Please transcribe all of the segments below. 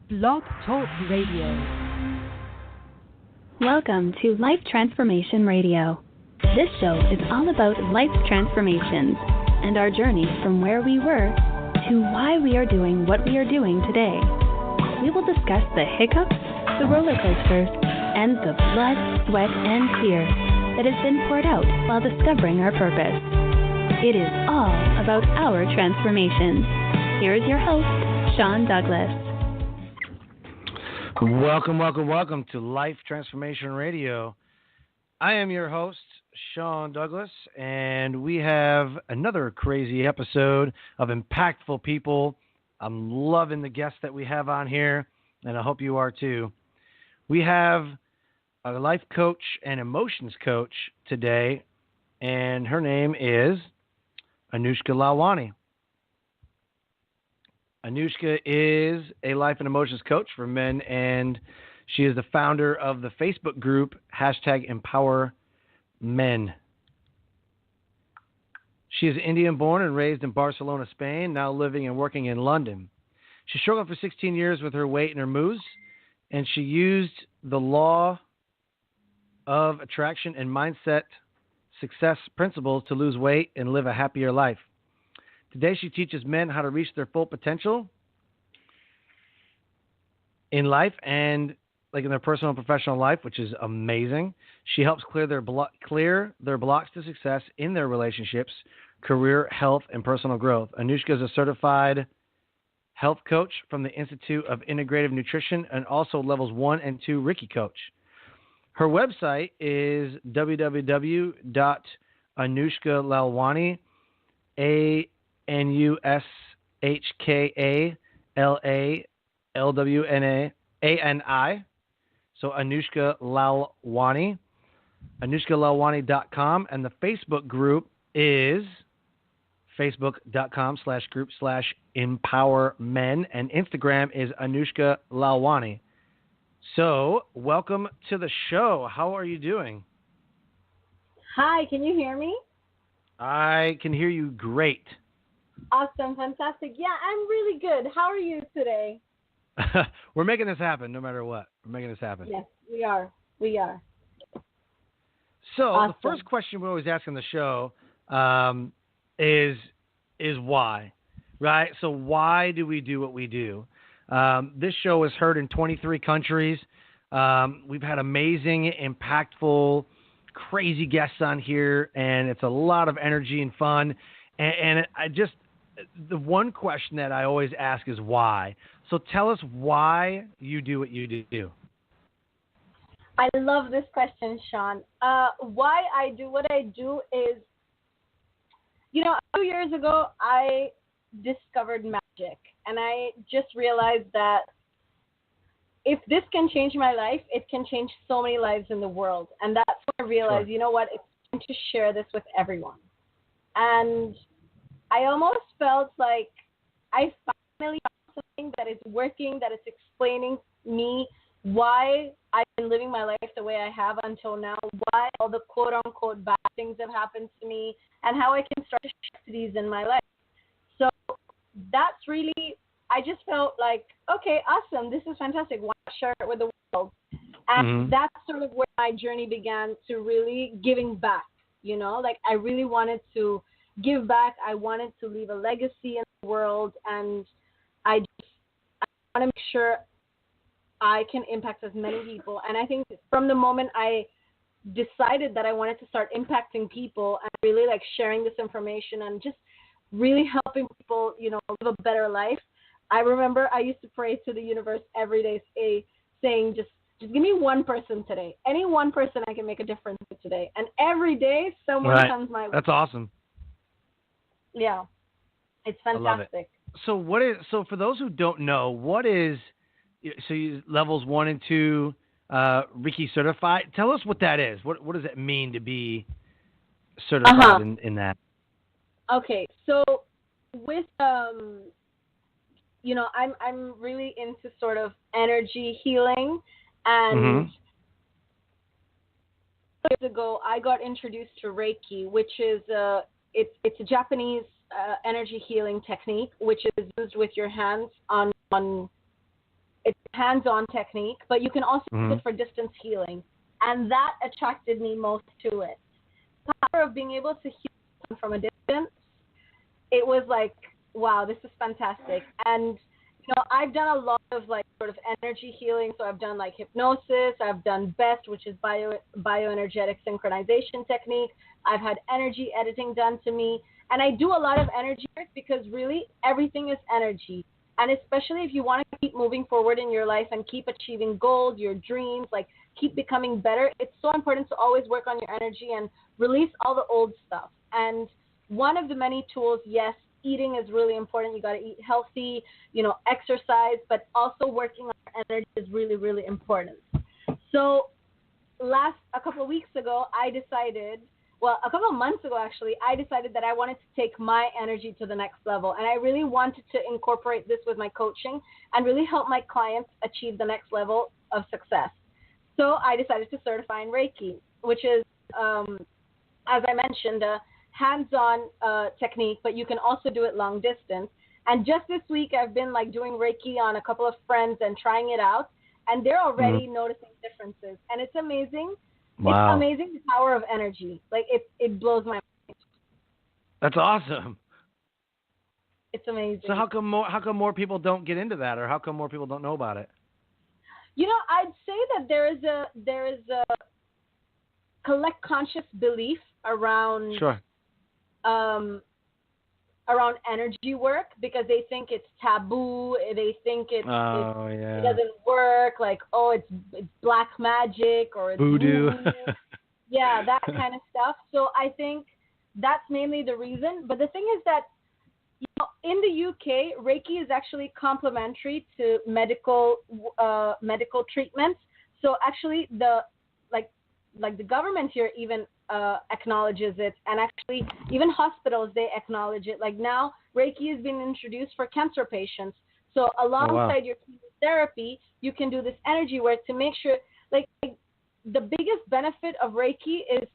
Blog Talk Radio. Welcome to Life Transformation Radio. This show is all about life transformations and our journey from where we were to why we are doing what we are doing today. We will discuss the hiccups, the roller coasters, and the blood, sweat, and tears that has been poured out while discovering our purpose. It is all about our transformations. Here is your host, Sean Douglas. Welcome to Life Transformation Radio. I am your host, Sean Douglas, and we have another crazy episode of impactful people. I'm loving the guests that we have on here, and I hope you are too. We have a life coach and emotions coach today, and her name is Anushka Lalwani. Anushka is a life and emotions coach for men, and she is the founder of the Facebook group #EmpowerMen. She is Indian born and raised in Barcelona, Spain, now living and working in London. She struggled for 16 years with her weight and her moves, and she used the law of attraction and mindset success principles to lose weight and live a happier life. Today, she teaches men how to reach their full potential in life and like in their personal and professional life, which is amazing. She helps clear their blocks to success in their relationships, career, health, and personal growth. Anushka is a certified health coach from the Institute of Integrative Nutrition and also levels 1 and 2 Reiki coach. Her website is www.anushkalalwani, AnushkaLalwani. So Anushka Lalwani, AnushkaLalwani.com, and the Facebook group is facebook.com/group/empowermen, and Instagram is Anushka Lalwani. So, welcome to the show. How are you doing? Hi, can you hear me? I can hear you great. Awesome, fantastic. Yeah, I'm really good. How are you today? We're making this happen no matter what. We're making this happen. Yes, we are. So, awesome. The first question we always ask on the show is why, right? So why do we do what we do? This show is heard in 23 countries. We've had amazing, impactful, crazy guests on here, and it's a lot of energy and fun. And the one question that I always ask is why. So tell us why you do what you do. I love this question, Sean. Why I do what I do is, a few years ago, I discovered magic. And I just realized that if this can change my life, it can change so many lives in the world. And that's when I realized, Sure. You know what, it's time to share this with everyone. And I almost felt like I finally found something that is working, that is explaining me why I've been living my life the way I have until now, why all the quote-unquote bad things have happened to me, and how I can start to shift these in my life. So that's really, I just felt like, okay, awesome, this is fantastic. Why not share it with the world? And that's sort of where my journey began to really giving back, like I really wanted to give back. I wanted to leave a legacy in the world, and I want to make sure I can impact as many people. And I think from the moment I decided that I wanted to start impacting people and really like sharing this information and just really helping people, live a better life. I remember I used to pray to the universe every day, saying, just give me one person today. Any one person I can make a difference with today. And every day someone comes my way. That's awesome. Yeah. It's fantastic. I love it. So for those who don't know, you levels 1 and 2 Reiki certified. Tell us what that is. What does it mean to be certified in that? Okay, so with I'm really into sort of energy healing, and years ago I got introduced to Reiki, which is it's a Japanese energy healing technique, which is used with your hands on it's a hands-on technique, but you can also use it for distance healing. And that attracted me most to it. The power of being able to heal from a distance, it was like, wow, this is fantastic. And, I've done a lot of like sort of energy healing. So I've done like hypnosis. I've done BEST, which is bioenergetic synchronization technique. I've had energy editing done to me. And I do a lot of energy work because really everything is energy. And especially if you want to keep moving forward in your life and keep achieving goals, your dreams, like keep becoming better, it's so important to always work on your energy and release all the old stuff. And one of the many tools, yes, eating is really important. You got to eat healthy, exercise, but also working on your energy is really, really important. So a couple of weeks ago, a couple of months ago, actually, I decided that I wanted to take my energy to the next level. And I really wanted to incorporate this with my coaching and really help my clients achieve the next level of success. So I decided to certify in Reiki, which is, as I mentioned, a hands-on technique, but you can also do it long distance. And just this week, I've been like doing Reiki on a couple of friends and trying it out. And they're already noticing differences. And it's amazing. Wow. It's amazing the power of energy. Like it blows my mind. That's awesome. It's amazing. So how come more people don't get into that, or how come more people don't know about it? I'd say that there is a collect conscious belief around around energy work because they think it's taboo. They think it doesn't work. Like, it's black magic or it's voodoo. Yeah, that kind of stuff. So I think that's mainly the reason. But the thing is that, in the UK, Reiki is actually complementary to medical treatments. So actually, the government here even acknowledges it, and actually even hospitals, they acknowledge it. Like now, Reiki has been introduced for cancer patients. So alongside your chemotherapy, you can do this energy work to make sure, like the biggest benefit of Reiki is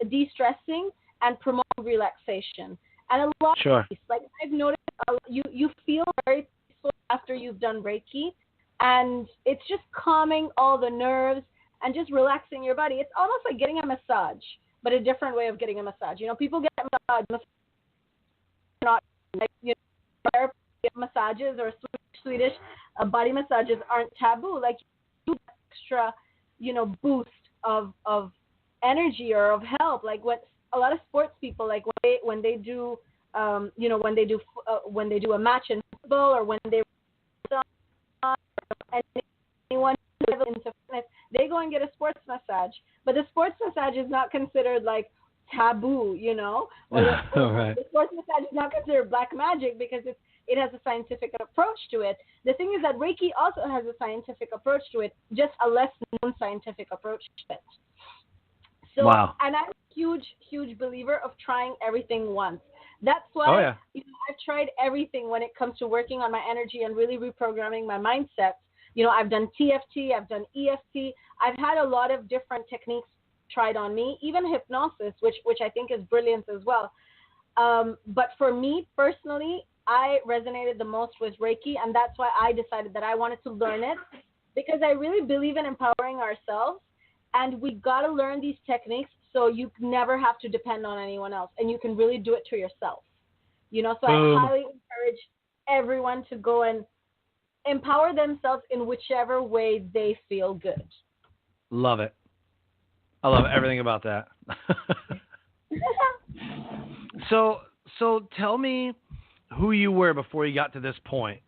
de-stressing and promote relaxation. And a lot of these, like I've noticed, you feel very peaceful after you've done Reiki, and it's just calming all the nerves and just relaxing your body. It's almost like getting a massage, but a different way of getting a massage. People get not like therapy massages or Swedish body massages aren't taboo. Like you do extra, boost of energy or of help. Like what a lot of sports people, like when they do a match in football or when they anyone into fitness, they go and get a sports massage. But the sports massage is not considered like taboo, The sports massage is not considered black magic because it has a scientific approach to it. The thing is that Reiki also has a scientific approach to it, just a less known scientific approach to it. So, and I'm a huge, huge believer of trying everything once. That's why I've tried everything when it comes to working on my energy and really reprogramming my mindset. I've done TFT, I've done EFT. I've had a lot of different techniques tried on me, even hypnosis, which I think is brilliant as well. But for me personally, I resonated the most with Reiki, and that's why I decided that I wanted to learn it, because I really believe in empowering ourselves, and we got to learn these techniques so you never have to depend on anyone else, and you can really do it to yourself. So I highly encourage everyone to go and empower themselves in whichever way they feel good. Love it. I love everything about that. So tell me who you were before you got to this point,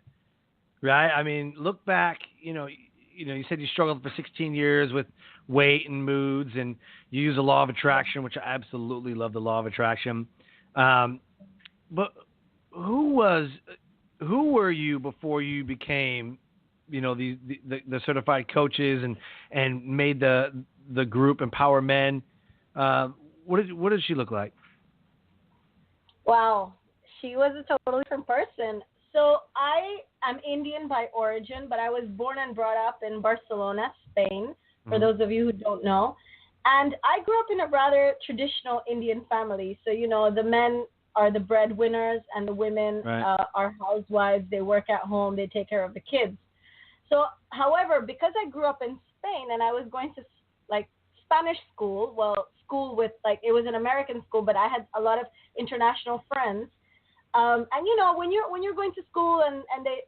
right? I mean, look back, you said you struggled for 16 years with weight and moods, and you use the law of attraction, which I absolutely love, the law of attraction. But who were you before you became, the certified coaches and made the group Empower Men? What did she look like? Wow, she was a totally different person. So I am Indian by origin, but I was born and brought up in Barcelona, Spain, for those of you who don't know. And I grew up in a rather traditional Indian family. So, the men are the breadwinners and the women are housewives. They work at home. They take care of the kids. So, however, because I grew up in Spain and I was going to like Spanish school, well, school with like it was an American school, but I had a lot of international friends. And when you're going to school and they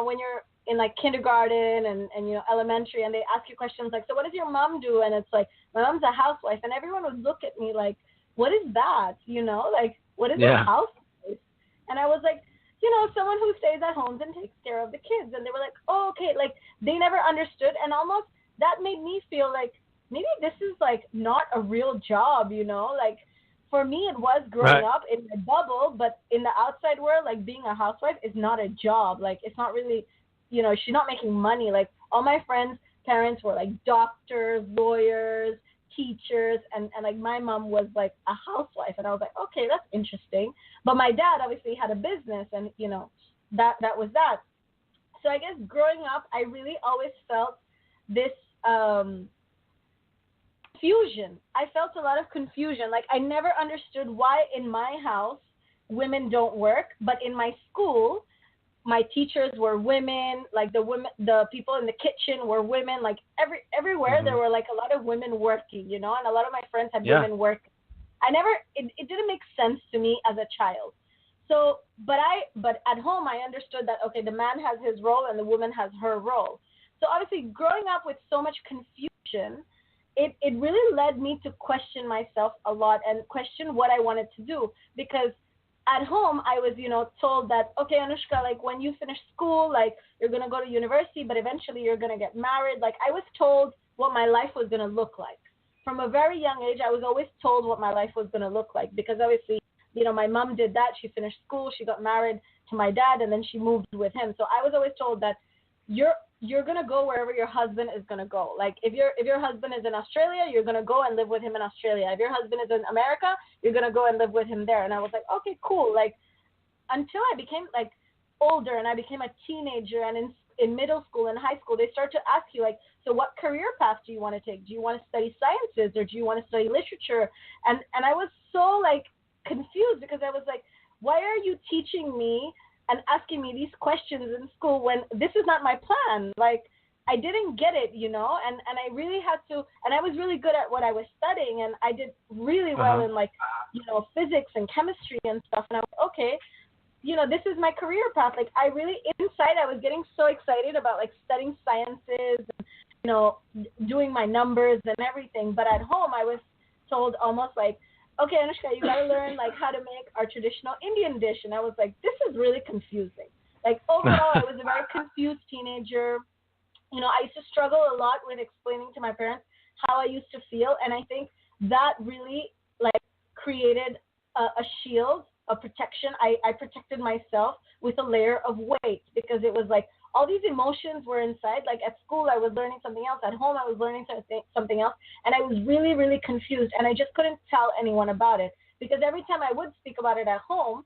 when you're in like kindergarten and elementary and they ask you questions like, so what does your mom do? And it's like, my mom's a housewife, and everyone would look at me like, what is that? Like, what is a housewife? And I was like, someone who stays at home and takes care of the kids. And they were like, oh, okay. Like, they never understood. And almost that made me feel like maybe this is like not a real job, like for me it was growing up in the bubble, but in the outside world, like being a housewife is not a job. Like, it's not really, she's not making money. Like, all my friends' parents were like doctors, lawyers, teachers, and like my mom was like a housewife, and I was like, okay, that's interesting. But my dad obviously had a business, and that was that. So I guess growing up, I really always felt this confusion. I felt a lot of confusion. Like, I never understood why in my house women don't work, but in my school my teachers were women, like the people in the kitchen were women, like everywhere there were like a lot of women working, and a lot of my friends had women working. It didn't make sense to me as a child. So, but at home I understood that, okay, the man has his role and the woman has her role. So obviously growing up with so much confusion, it really led me to question myself a lot and question what I wanted to do, because at home, I was, told that, okay, Anushka, like when you finish school, like you're going to go to university, but eventually you're going to get married. Like, I was told what my life was going to look like. From a very young age, I was always told what my life was going to look like, because obviously, my mom did that. She finished school, she got married to my dad, and then she moved with him. So I was always told that you're going to go wherever your husband is going to go. Like, if your husband is in Australia, you're going to go and live with him in Australia. If your husband is in America, you're going to go and live with him there. And I was like, okay, cool. Like, until I became like older and I became a teenager, and in middle school and high school, they start to ask you like, so what career path do you want to take? Do you want to study sciences, or do you want to study literature? And I was so like confused, because I was like, why are you teaching me and asking me these questions in school when this is not my plan? Like, I didn't get it, and I really had to, and I was really good at what I was studying, and I did really well in like, physics and chemistry and stuff. And I was, okay, this is my career path. Like, I really, inside, I was getting so excited about like studying sciences and, doing my numbers and everything. But at home, I was told almost like, okay, Anushka, you got to learn like how to make our traditional Indian dish. And I was like, this is really confusing. Like, overall, I was a very confused teenager. I used to struggle a lot with explaining to my parents how I used to feel. And I think that really like created a shield, a protection. I protected myself with a layer of weight, because it was like all these emotions were inside. Like, at school, I was learning something else. At home, I was learning something else. And I was really, really confused. And I just couldn't tell anyone about it, because every time I would speak about it at home,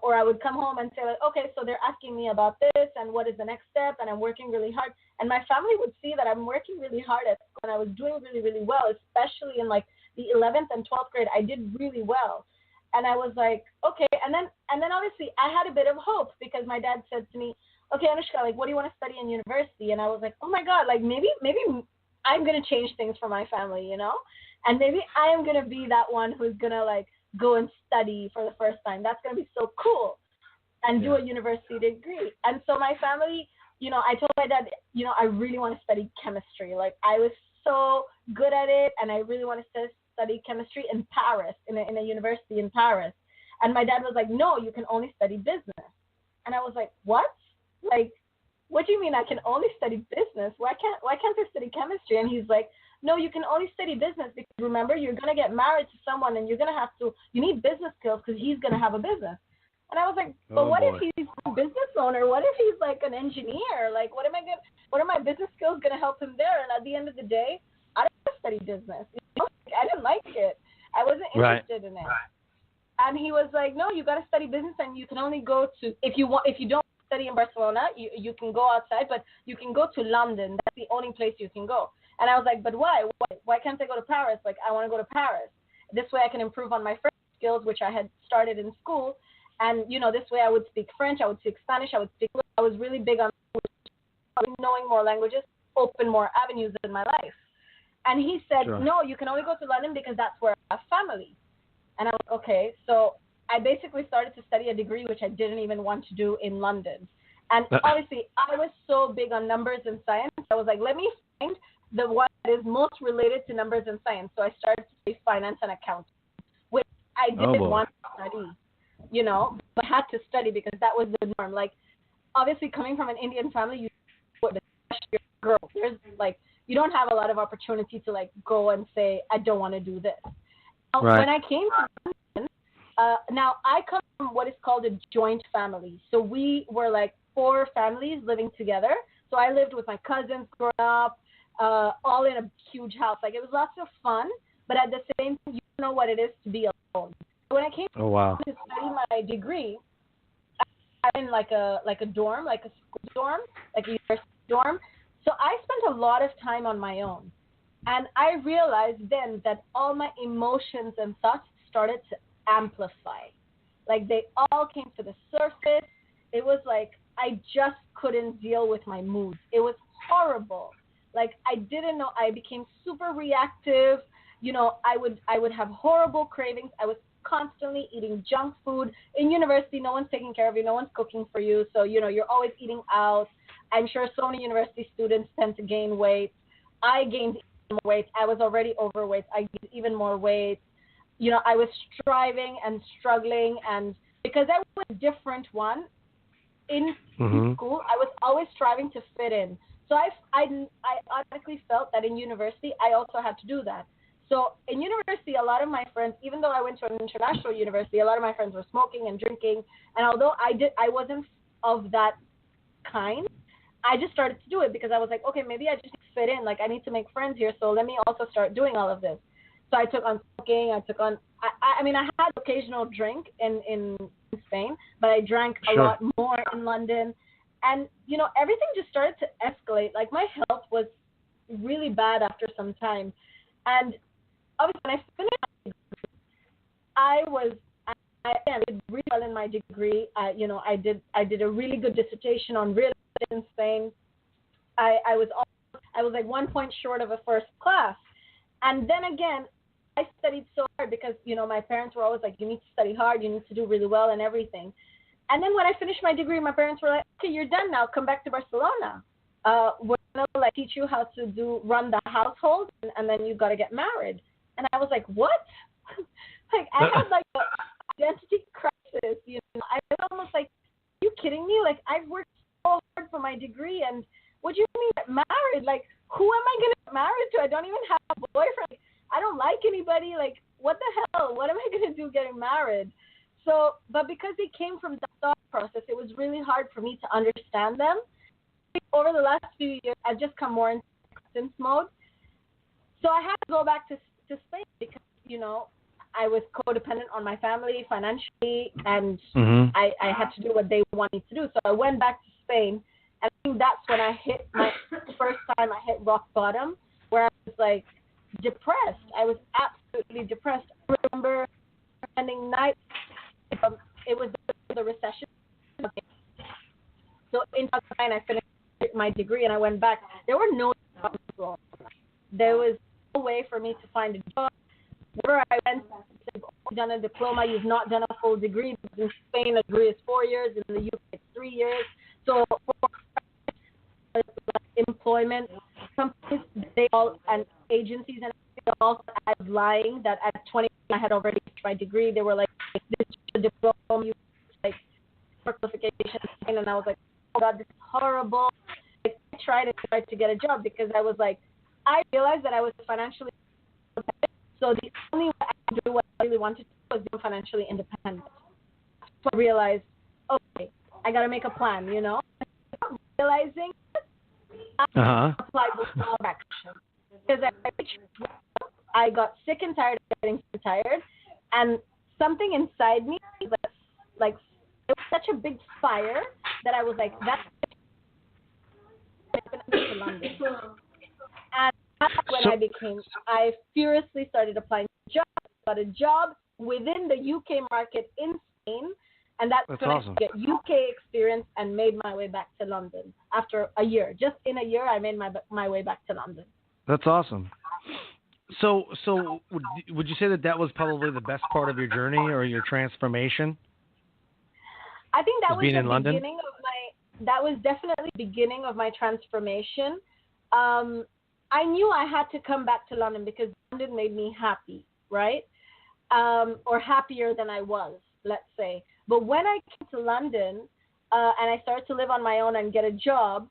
or I would come home and say, like, okay, so they're asking me about this and what is the next step, and I'm working really hard. And my family would see that I'm working really hard at school, and I was doing really, really well, especially in like the 11th and 12th grade. I did really well. And I was like, okay. And then obviously I had a bit of hope, because my dad said to me, okay, Anushka, like, what do you want to study in university? And I was like, oh my God, like maybe I'm going to change things for my family, and maybe I am going to be that one who's going to like go and study for the first time. That's going to be so cool, and do a university degree. And so my family, I told my dad, I really want to study chemistry. Like, I was so good at it, and I really want to study chemistry in Paris, in a university in Paris. And my dad was like, no, you can only study business. And I was like, what? Like, what do you mean I can only study business? Why can't I study chemistry? And he's like, no, you can only study business, because remember, you're going to get married to someone, and you need business skills, because he's going to have a business. And I was like, but what if he's a business owner? What if he's like an engineer? Like, what are my business skills going to help him there? And at the end of the day, I didn't study business. I didn't like it. I wasn't interested in it. And he was like, no, you got to study business, and you can only go to, if you don't study in Barcelona, you can go outside, but you can go to London. That's the only place you can go. And I was like, but why? Why can't I go to Paris? Like, I want to go to Paris. This way I can improve on my French skills, which I had started in school. And, this way I would speak French, I would speak Spanish, I would speak, I was really big on knowing more languages open more avenues in my life. And he said, Sure. no, you can only go to London because that's where I have family. And I was okay. So I basically started to study a degree which I didn't even want to do in London. And obviously, I was so big on numbers and science. I was like, let me find the one that is most related to numbers and science. So I started to study finance and accounting, which I didn't want to study, you know, but had to study because that was the norm. Like, obviously, coming from an Indian family, you especially girl, there's like, you don't have a lot of opportunity to like go and say, I don't want to do this. Right. When I came to London, now I come from what is called a joint family. So we were like 4 families living together. So I lived with my cousins growing up, all in a huge house. Like, it was lots of fun, but at the same time, you don't know what it is to be alone. When I came to study my degree, I was in like a dorm, like a school dorm, like a university dorm. So I spent a lot of time on my own. And I realized then that all my emotions and thoughts started to amplify. Like, they all came to the surface. It was like I just couldn't deal with my moods. It was horrible. Like, I didn't know. I became super reactive. You know, I would have horrible cravings. I was constantly eating junk food. In university, no one's taking care of you. No one's cooking for you. So, you know, you're always eating out. I'm sure so many university students tend to gain weight. I gained even more weight. I was already overweight. I gained even more weight. You know, I was striving and struggling. And because I was a different one in school, I was always striving to fit in. So I automatically felt that in university, I also had to do that. So in university, a lot of my friends, even though I went to an international university, a lot of my friends were smoking and drinking. And although I wasn't of that kind, I just started to do it because I was like, okay, maybe I just fit in. Like, I need to make friends here, so let me also start doing all of this. So I took on smoking. I mean, I had occasional drink in Spain, but I drank a lot more in London. And, you know, everything just started to escalate. Like, my health was really bad after some time. And obviously, when I finished my degree, I did really well in my degree. You know, I did a really good dissertation on real estate in Spain. I was like 1 point short of a first class. And then again, I studied so hard because, you know, my parents were always like, you need to study hard, you need to do really well and everything. And then when I finished my degree, my parents were like, okay, you're done now. Come back to Barcelona. We're going to like teach you how to run the household, and then you got to get married. And I was like, what? Like, I had like an identity crisis. You know, I was almost like, are you kidding me? Like, I've worked so hard for my degree, and what do you mean get married? Like, who am I going to get married to? I don't even have a boyfriend. I don't like anybody. Like, what the hell? What am I going to do getting married? So, but because they came from that thought process, it was really hard for me to understand them. Over the last few years, I've just come more into acceptance mode. So I had to go back to Spain because, you know, I was codependent on my family financially, and I had to do what they wanted me to do. So I went back to Spain, and I think that's when I hit first time I hit rock bottom, where I was like depressed. I was absolutely depressed. I remember spending nights. It was the recession. So in 2009, I finished my degree and I went back. There were no jobs. There was no way for me to find a job. Wherever I went, you've done a diploma, you've not done a full degree. In Spain, a degree is 4 years. In the UK, it's 3 years. So for employment, companies, they all, and agencies, and they all as lying that at 20 I had already finished my degree. They were like, this is a diploma, you like for qualifications, and I was like, oh God, this is horrible. Like, I tried to get a job because I was like, I realized that I was financially independent. So the only way I could do what I really wanted to do was be financially independent. So I realized, okay, I got to make a plan, you know. Realizing I applied with more action because I got sick and tired of getting tired, and something inside me was like, it was such a big fire that I was like, that's to London. And that's when I furiously started applying for jobs, got a job within the UK market in Spain, And that's That's when awesome. I get UK experience and made my way back to London after a year. Just in a year, I made my way back to London. That's awesome. So would you say that was probably the best part of your journey or your transformation? I think that was being the in London? beginning of that was definitely the beginning of my transformation. I knew I had to come back to London because London made me happy, right? Or happier than I was, let's say. But when I came to London and I started to live on my own and get a job,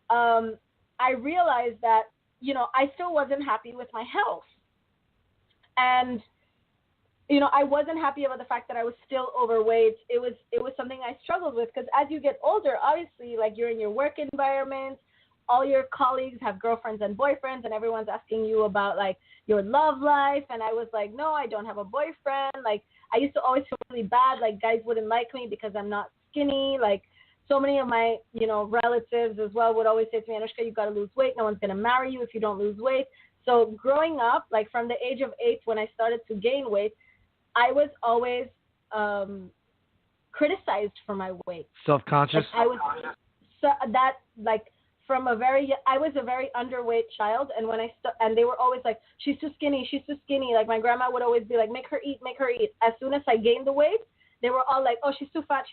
I realized that, I still wasn't happy with my health. And, I wasn't happy about the fact that I was still overweight. It was something I struggled with because as you get older, obviously, like you're in your work environment, all your colleagues have girlfriends and boyfriends, and everyone's asking you about, like, your love life. And I was like, no, I don't have a boyfriend. Like, I used to always feel really bad, like guys wouldn't like me because I'm not skinny. Like, so many of my, relatives as well would always say to me, Anushka, you got to lose weight. No one's going to marry you if you don't lose weight. So growing up, like from the age of 8 when I started to gain weight, I was always criticized for my weight. Self-conscious? Like, I was I was a very underweight child, and when and they were always like, she's too skinny. Like my grandma would always be like, make her eat. As soon as I gained the weight, they were all like, oh, she's too fat,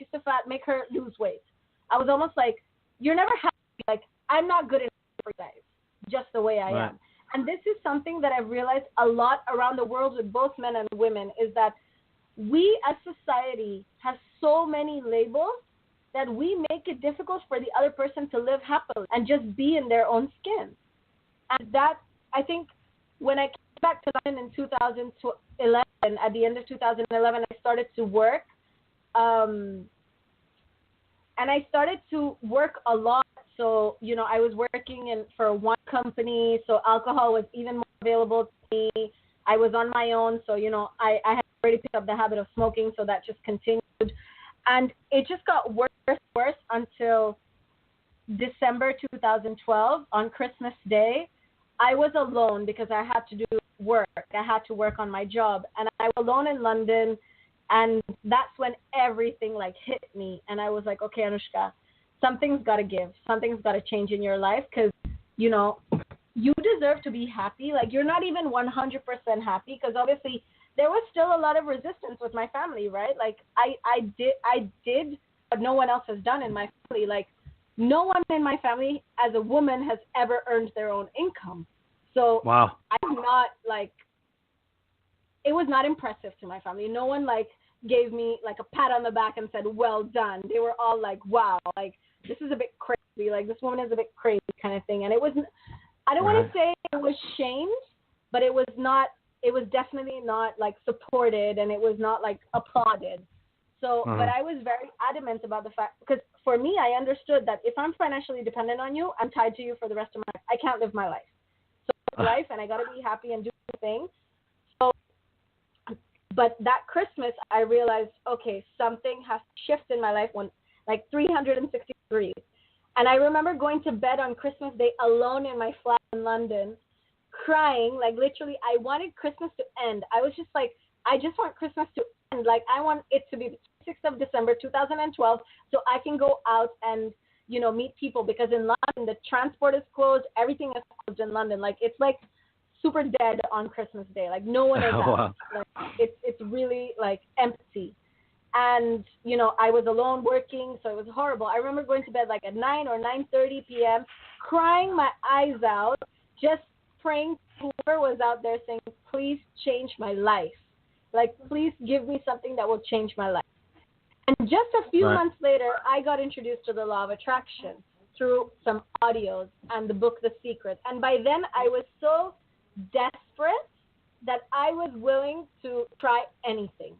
make her lose weight. I was almost like, you're never happy. Like, I'm not good enough for you guys, just the way I am. And this is something that I've realized a lot around the world with both men and women, is that we as society have so many labels that we make it difficult for the other person to live happily and just be in their own skin. And that, I think, when I came back to London in 2011, at the end of 2011, I started to work. And I started to work a lot. So, I was working for one company, so alcohol was even more available to me. I was on my own, so, I had already picked up the habit of smoking, so that just continued. And it just got worse and worse until December 2012, on Christmas Day. I was alone because I had to do work. I had to work on my job. And I was alone in London, and that's when everything, hit me. And I was like, okay, Anushka, something's got to give. Something's got to change in your life because, you deserve to be happy. Like, you're not even 100% happy because obviously there was still a lot of resistance with my family, right? Like, I did what no one else has done in my family. Like, no one in my family as a woman has ever earned their own income. So wow. I'm not, it was not impressive to my family. No one, gave me, a pat on the back and said, well done. They were all like, wow, this is a bit crazy. This woman is a bit crazy kind of thing. And it wasn't, I don't want to say it was shamed, but it was definitely not supported, and it was not applauded. So, but I was very adamant about the fact, because for me, I understood that if I'm financially dependent on you, I'm tied to you for the rest of my life. I can't live my life. So life, and I got to be happy and do the thing. So, but that Christmas, I realized, okay, something has shifted in my life 360 degrees. And I remember going to bed on Christmas Day alone in my flat in London, crying, literally, I wanted Christmas to end. I was just I just want Christmas to end. I want it to be the 6th of December, 2012, so I can go out and, meet people, because in London, the transport is closed, everything is closed in London. It's super dead on Christmas Day. No one is out. Wow. It's really, empty. And, I was alone working, so it was horrible. I remember going to bed at 9 or 9:30 p.m., crying my eyes out, just praying to whoever was out there saying, please change my life. Please give me something that will change my life. And just a few months later, I got introduced to the law of attraction through some audios and the book The Secret. And by then, I was so desperate that I was willing to try anything.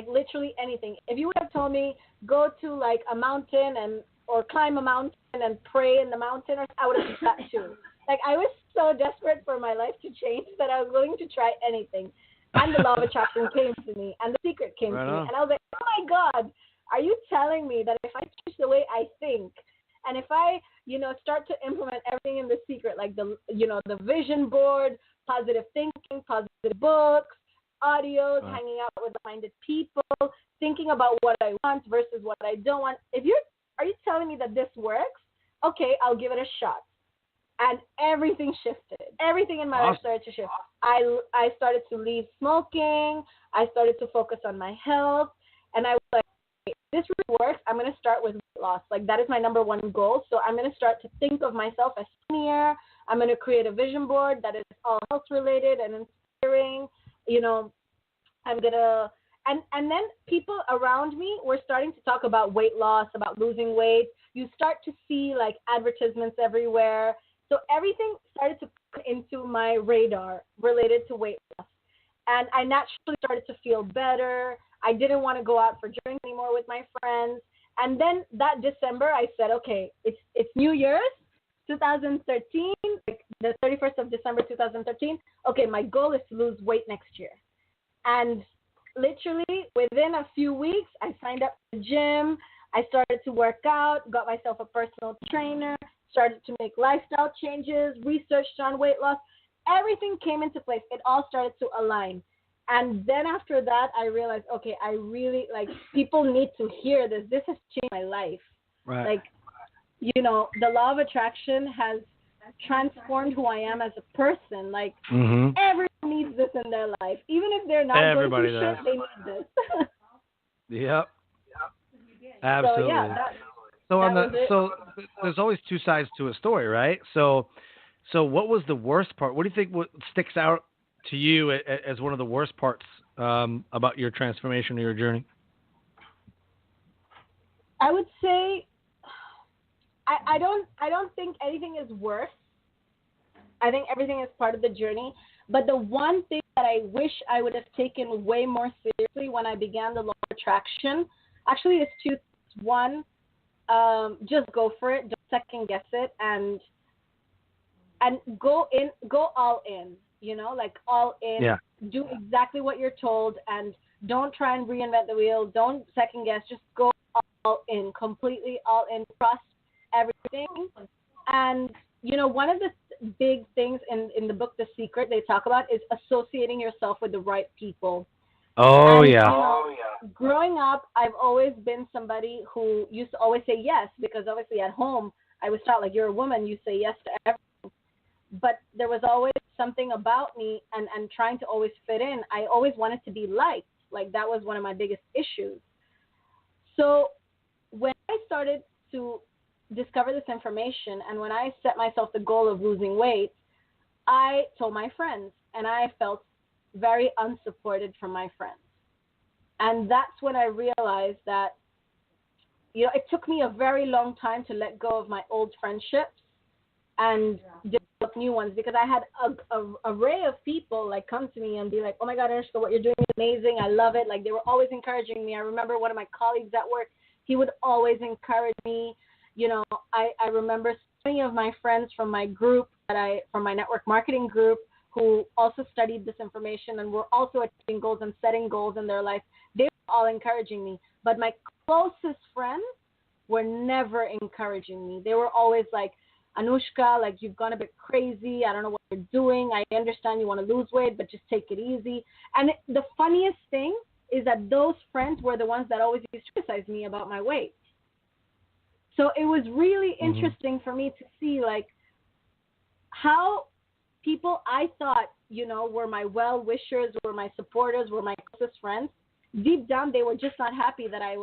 Literally anything. If you would have told me, go to a mountain or climb a mountain and pray in the mountain, I would have done that too. I was so desperate for my life to change that I was willing to try anything. And the law of attraction came to me, and The Secret came to me. And I was like, oh my God, are you telling me that if I change the way I think, and if I, start to implement everything in The Secret, the vision board, positive thinking, positive books, audios, Right. hanging out with like-minded people, thinking about what I want versus what I don't want. Are you telling me that this works? Okay, I'll give it a shot. And everything shifted. Everything in my life started to shift. I started to leave smoking. I started to focus on my health. And I was like, if this really works, I'm going to start with weight loss. Like, that is my number one goal. So I'm going to start to think of myself as skinnier. I'm going to create a vision board that is all health related and inspiring. You know, I'm going to, and then people around me were starting to talk about weight loss, about losing weight. You start to see like advertisements everywhere. So everything started to put into my radar related to weight loss. And I naturally started to feel better. I didn't want to go out for drinks anymore with my friends. And then that December, I said, okay, it's New Year's, 2013, like the 31st of December, 2013. Okay, my goal is to lose weight next year. And literally within a few weeks, I signed up for the gym. I started to work out, got myself a personal trainer, started to make lifestyle changes, researched on weight loss. Everything came into place. It all started to align. And then after that, I realized, okay, I really, like, people need to hear this. This has changed my life. Right. Like, you know, the law of attraction has transformed who I am as a person. Like, everyone needs this in their life. Even if they're not Everybody going through does. shit, they need this. Yep. Absolutely. So, yeah, so there's always two sides to a story, right? So what was the worst part? What do you think what sticks out to you as one of the worst parts about your transformation or your journey? I would say I don't think anything is worse. I think everything is part of the journey. But the one thing that I wish I would have taken way more seriously when I began the law of attraction, actually it's two things. One, just go for it, don't second guess it, and go all in, you know, like all in. Yeah. Do exactly what you're told, and don't try and reinvent the wheel. Don't second guess, just go all in, completely all in, trust everything. And, you know, one of the big things in the book, The Secret, they talk about is associating yourself with the right people. Oh, and, yeah. You know, growing up, I've always been somebody who used to always say yes, because obviously at home, I was taught, like, you're a woman, you say yes to everything. But there was always something about me and trying to always fit in. I always wanted to be liked. Like, that was one of my biggest issues. So when I started to discover this information and when I set myself the goal of losing weight, I told my friends, and I felt very unsupported from my friends. And that's when I realized that, you know, it took me a very long time to let go of my old friendships and develop new ones, because I had a array of people like come to me and be like, oh my God, Anushka, what you're doing is amazing. I love it. Like, they were always encouraging me. I remember one of my colleagues at work, he would always encourage me. You know, I remember so many of my friends from my group from my network marketing group who also studied this information and were also achieving goals and setting goals in their life. They were all encouraging me. But my closest friends were never encouraging me. They were always like, Anushka, like, you've gone a bit crazy. I don't know what you're doing. I understand you want to lose weight, but just take it easy. And the funniest thing is that those friends were the ones that always used to criticize me about my weight. So it was really interesting for me to see, like, how people I thought, you know, were my well-wishers, were my supporters, were my closest friends, deep down they were just not happy that I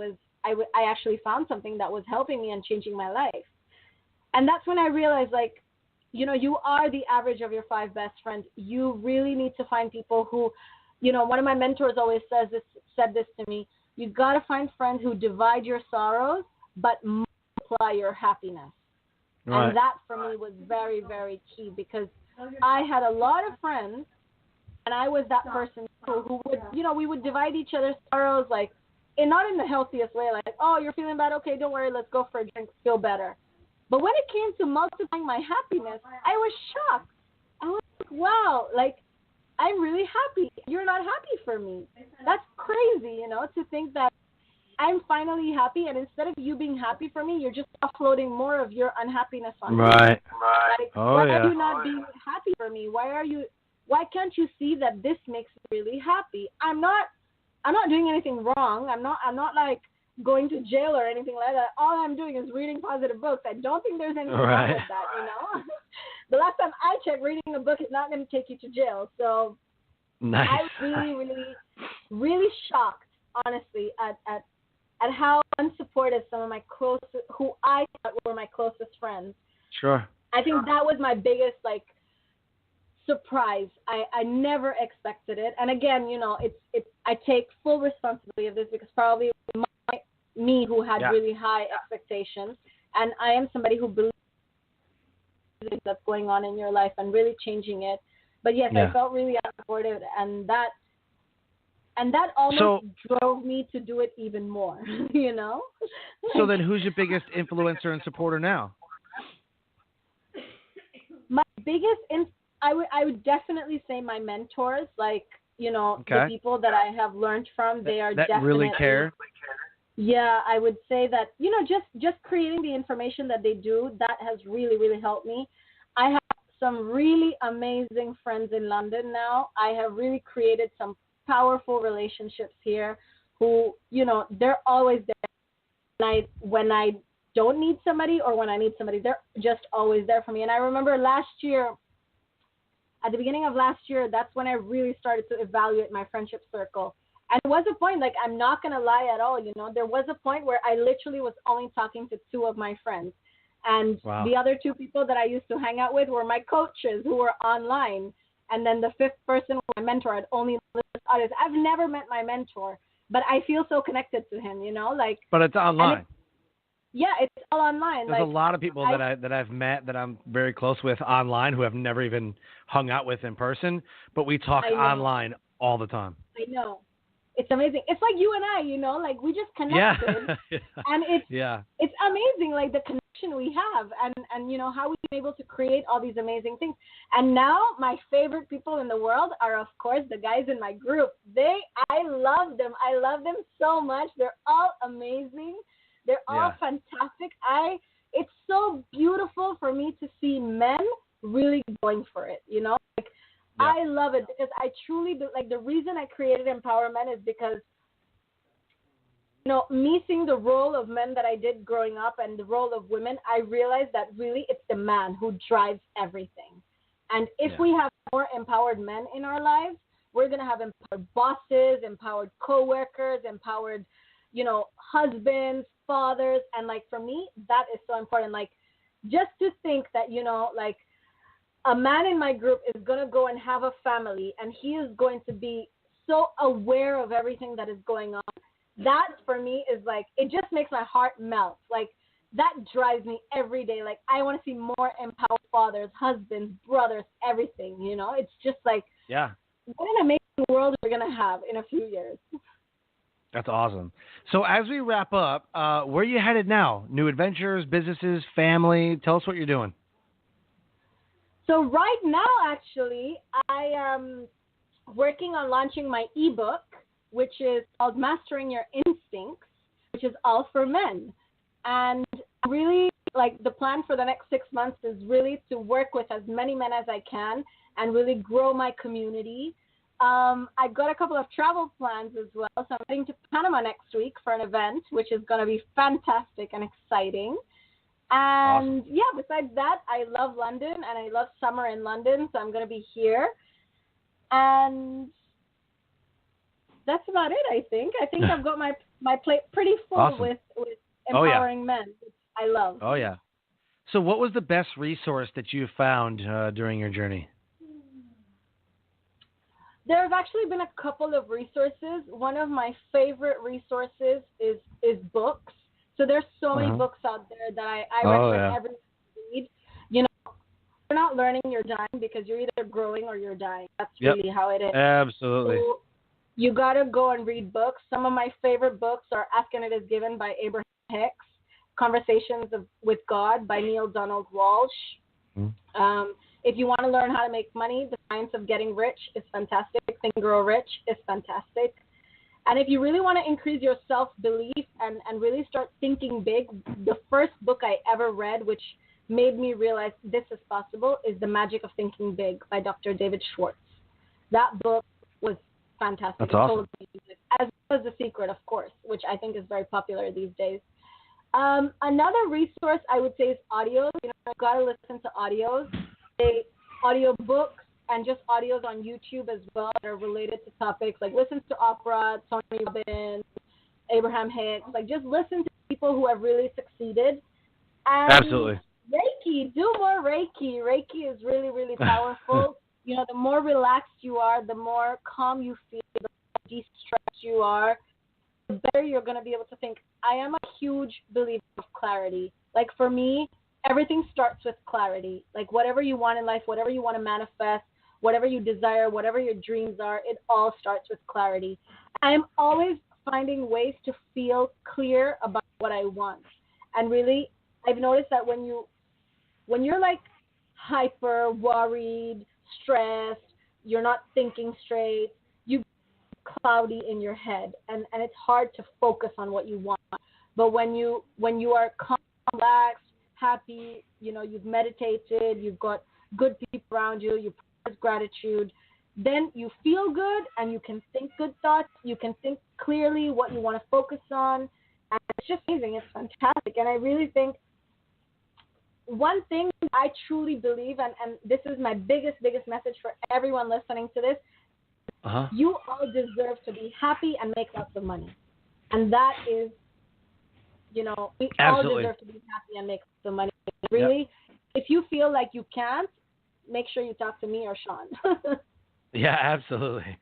actually found something that was helping me and changing my life. And that's when I realized, like, you know, you are the average of your 5 best friends. You really need to find people who, you know, one of my mentors always said this to me, you got to find friends who divide your sorrows but multiply your happiness. Right. And that for me was very, very key, because I had a lot of friends, and I was that person who would, you know, we would divide each other's sorrows, like, not in the healthiest way, like, oh, you're feeling bad? Okay, don't worry, let's go for a drink, feel better. But when it came to multiplying my happiness, I was shocked. I was like, wow, like, I'm really happy. You're not happy for me. That's crazy, you know, to think that I'm finally happy, and instead of you being happy for me, you're just offloading more of your unhappiness on me. Right. Like, why are you not being happy for me? Why are you why can't you see that this makes me really happy? I'm not doing anything wrong. I'm not like going to jail or anything like that. All I'm doing is reading positive books. I don't think there's anything wrong with that, you know. The last time I checked, reading a book is not going to take you to jail. So nice. I was really, really, really shocked, honestly, at how unsupportive some of my closest, who I thought were my closest friends. Sure. I think that was my biggest, like, surprise. I never expected it. And again, you know, it's I take full responsibility of this because probably me who had really high expectations, and I am somebody who believes that's going on in your life and really changing it. But yes, I felt really unsupported, and that almost drove me to do it even more. You know. So then, who's your biggest influencer and supporter now? My biggest I would definitely say my mentors, like, you know, the people that I have learned from. They are that definitely really care. Yeah, I would say that, you know, just creating the information that they do, that has really, really helped me. I have some really amazing friends in London now. I have really created some powerful relationships here who, you know, they're always there when I don't need somebody or when I need somebody. They're just always there for me. And I remember at the beginning of last year, that's when I really started to evaluate my friendship circle. And there was a point, like, I'm not going to lie at all, you know, there was a point where I literally was only talking to 2 of my friends. And the other 2 people that I used to hang out with were my coaches who were online. And then the 5th person was my mentor. I'd only listened to others. I've never met my mentor, but I feel so connected to him, you know, like. But it's online. It's all online. There's a lot of people that I've met that I'm very close with online who I've never even hung out with in person, but we talk online all the time. I know. It's amazing. It's like you and I, you know, like we just connected. Yeah. And it's amazing, like the connection we have and you know, how we've been able to create all these amazing things. And now my favorite people in the world are, of course, the guys in my group. I love them. I love them so much. They're all amazing. They're all fantastic. It's so beautiful for me to see men really going for it, you know? Like, I love it because I truly, like, the reason I created Empower Men is because, you know, me seeing the role of men that I did growing up and the role of women, I realized that really it's the man who drives everything. And if we have more empowered men in our lives, we're going to have empowered bosses, empowered coworkers, empowered, you know, husbands, fathers. And, like, for me, that is so important. Like, just to think that, you know, like, a man in my group is going to go and have a family, and he is going to be so aware of everything that is going on. That, for me, is like, it just makes my heart melt. Like, that drives me every day. Like, I want to see more empowered fathers, husbands, brothers, everything, you know? It's just like, what an amazing world we're going to have in a few years. That's awesome. So as we wrap up, where are you headed now? New adventures, businesses, family? Tell us what you're doing. So right now, actually, I am working on launching my ebook, which is called Mastering Your Instincts, which is all for men. And really, like, the plan for the next 6 months is really to work with as many men as I can and really grow my community. I've got a couple of travel plans as well. So I'm heading to Panama next week for an event, which is going to be fantastic and exciting. And besides that, I love London and I love summer in London, so I'm going to be here. And that's about it, I think. I think I've got my plate pretty full with empowering men, which I love. Oh, yeah. So what was the best resource that you found during your journey? There have actually been a couple of resources. One of my favorite resources is books. So there's so many books out there that I recommend everyone read. You know, you're not learning, you're dying, because you're either growing or you're dying. That's really how it is. Absolutely. So you got to go and read books. Some of my favorite books are Ask and It Is Given by Abraham Hicks, Conversations with God by Neil Donald Walsh. If you want to learn how to make money, The Science of Getting Rich is fantastic. Think and Grow Rich is fantastic. And if you really want to increase your self-belief and really start thinking big, the first book I ever read, which made me realize this is possible, is The Magic of Thinking Big by Dr. David Schwartz. That book was fantastic. That's It awesome. totally changed it. As well as The Secret, of course, which I think is very popular these days. Another resource I would say is audios. You know, I've got to listen to audios. Audio books and just audios on YouTube as well that are related to topics. Like listen to opera, Tony Robbins, Abraham Hicks. Like just listen to people who have really succeeded. And Absolutely. Reiki, do more Reiki. Reiki is really, really powerful. You know, the more relaxed you are, the more calm you feel, the more de-stressed you are, the better you're going to be able to think. I am a huge believer of clarity. Like for me, everything starts with clarity. Like whatever you want in life, whatever you want to manifest, whatever you desire, whatever your dreams are, it all starts with clarity. I'm always finding ways to feel clear about what I want. And really, I've noticed that when you're like hyper worried, stressed, you're not thinking straight, you get cloudy in your head, and it's hard to focus on what you want. But when you are calm, relaxed, happy, you know, you've meditated, you've got good people around you, you practice gratitude, then you feel good and you can think good thoughts, you can think clearly what you want to focus on, and it's just amazing. It's fantastic. And I really think one thing I truly believe, and this is my biggest message for everyone listening to this, you all deserve to be happy and make lots of money. And that is, you know, we Absolutely. all deserve to be happy and make lots of money. Really, if you feel like you can't, make sure you talk to me or Sean. Yeah, absolutely.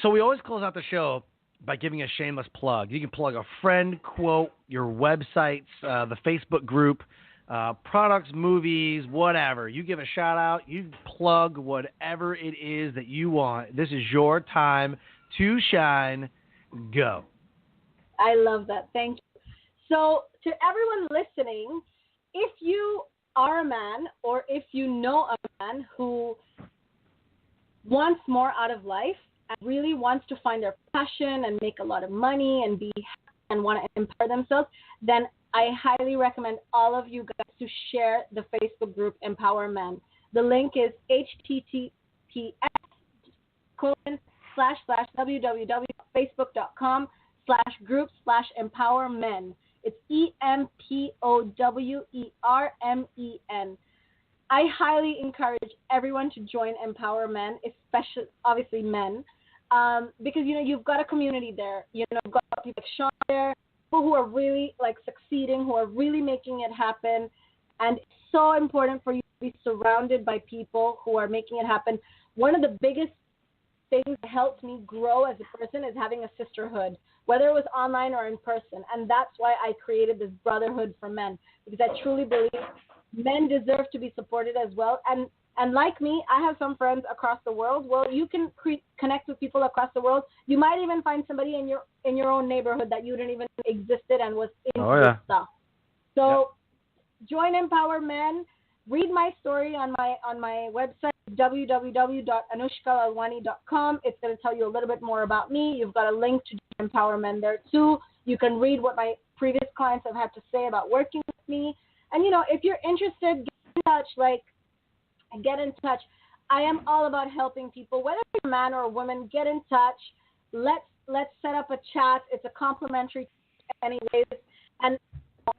So we always close out the show by giving a shameless plug. You can plug a friend, quote, your websites, the Facebook group, products, movies, whatever. You give a shout out, you plug whatever it is that you want. This is your time to shine. Go. I love that. Thank you. So to everyone listening, if you are a man or if you know a man who wants more out of life and really wants to find their passion and make a lot of money and be happy and want to empower themselves, then I highly recommend all of you guys to share the Facebook group Empower Men. The link is https://www.facebook.com/group/empowermen. It's EMPOWERMEN. I highly encourage everyone to join Empower Men, especially, obviously, men, because, you know, you've got a community there. You know, you've got people like Sean there, people who are really, like, succeeding, who are really making it happen, and it's so important for you to be surrounded by people who are making it happen. One of the biggest things that helped me grow as a person is having a sisterhood, whether it was online or in person, and that's why I created this Brotherhood for Men, because I truly believe men deserve to be supported as well. And like me, I have some friends across the world. Well, you can connect with people across the world. You might even find somebody in your own neighborhood that you didn't even existed and was into this stuff. So join Empower Men. Read my story on my website, www.anushkalalwani.com. It's going to tell you a little bit more about me. You've got a link to Empower Men there too. You can read what my previous clients have had to say about working with me. And, you know, if you're interested, get in touch. I am all about helping people, whether you're a man or a woman, get in touch. Let's set up a chat. It's a complimentary anyways. And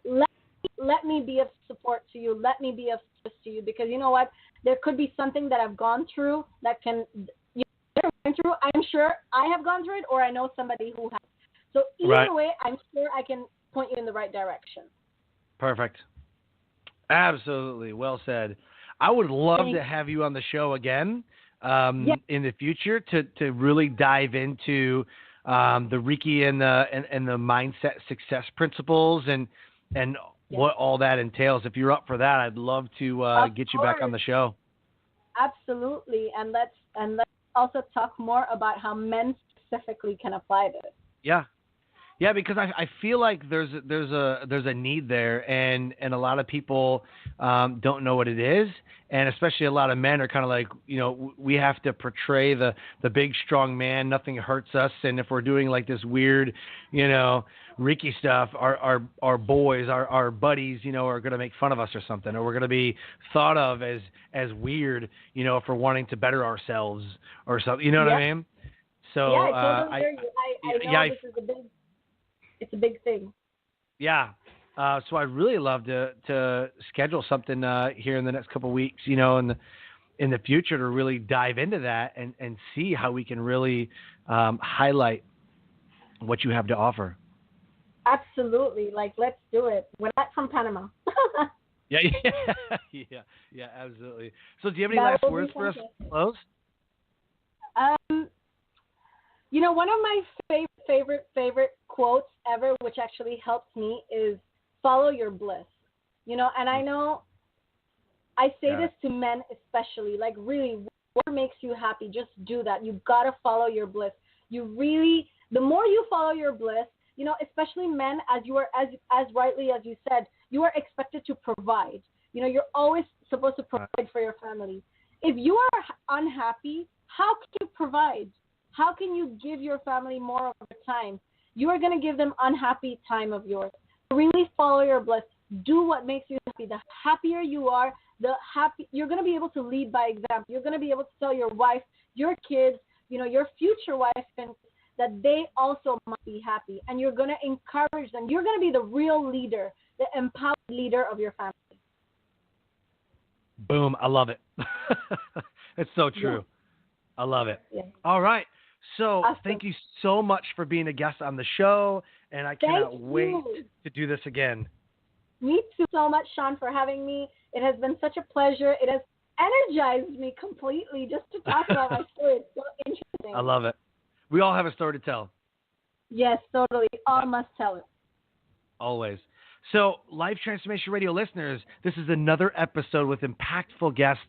let me be of support to you. Let me be of service to you, because you know what? There could be something that I've gone through that can, you know, through. I'm sure I have gone through it, or I know somebody who has. So either way, I'm sure I can point you in the right direction. Perfect. Absolutely. Well said. I would love to have you on the show again in the future to really dive into the Reiki and the mindset success principles and what all that entails. If you're up for that, I'd love to get you back on the show. Absolutely. And let's also talk more about how men specifically can apply this. Yeah. Yeah, because I feel like there's a need there, and a lot of people don't know what it is, and especially a lot of men are kind of like, you know, we have to portray the big strong man, nothing hurts us, and if we're doing like this weird, you know, Reiki stuff, our boys, our buddies, are going to make fun of us or something, or we're going to be thought of as weird, for wanting to better ourselves or something. You know what I mean? So yeah, I totally hear you. I know this is it's a big thing. Yeah. So I'd really love to schedule something here in the next couple of weeks, in the future to really dive into that and see how we can really highlight what you have to offer. Absolutely. Like, let's do it. We're not from Panama. Yeah, absolutely. So do you have any last words for us to close? One of my favorite quotes ever, which actually helps me, is follow your bliss. And I know I say this to men especially, like, really, what makes you happy? Just do that. You've got to follow your bliss. The more you follow your bliss, especially men, as you are, as rightly as you said, you are expected to provide. You're always supposed to provide for your family. If you are unhappy, how can you provide? How can you give your family more of your time? You are going to give them unhappy time of yours. Really follow your bliss. Do what makes you happy. The happier you are, you're going to be able to lead by example. You're going to be able to tell your wife, your kids, your future wife, and that they also must be happy. And you're going to encourage them. You're going to be the real leader, the empowered leader of your family. Boom. I love it. It's so true. Yeah. I love it. Yeah. All right. So Thank you so much for being a guest on the show. And I cannot wait to do this again. Me too so much, Sean, for having me. It has been such a pleasure. It has energized me completely just to talk about my story. It's so interesting. I love it. We all have a story to tell. Yes, totally. All must tell it. Always. So, Life Transformation Radio listeners, this is another episode with impactful guests,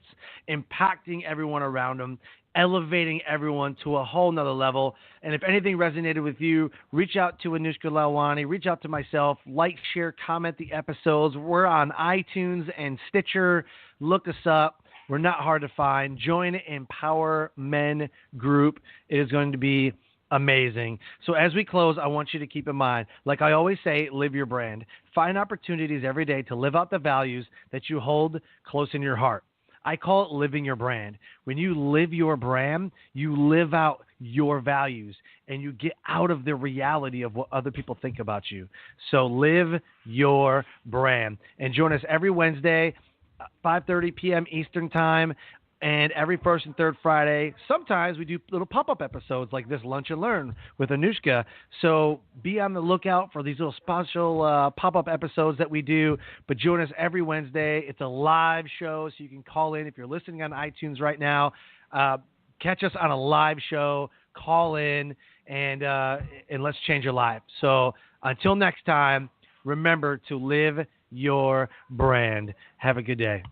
impacting everyone around them, elevating everyone to a whole nother level. And if anything resonated with you, reach out to Anushka Lalwani, reach out to myself, like, share, comment the episodes. We're on iTunes and Stitcher. Look us up. We're not hard to find. Join Empower Men Group. It is going to be amazing. So as we close, I want you to keep in mind, like I always say, live your brand. Find opportunities every day to live out the values that you hold close in your heart. I call it living your brand. When you live your brand, you live out your values and you get out of the reality of what other people think about you. So live your brand. And join us every Wednesday, 5:30 p.m. Eastern Time, and every first and third Friday. Sometimes we do little pop-up episodes like this Lunch and Learn with Anushka. So be on the lookout for these little special pop-up episodes that we do. But join us every Wednesday. It's a live show, so you can call in. If you're listening on iTunes right now, catch us on a live show. Call in, and let's change your life. So until next time, remember to live your brand. Have a good day.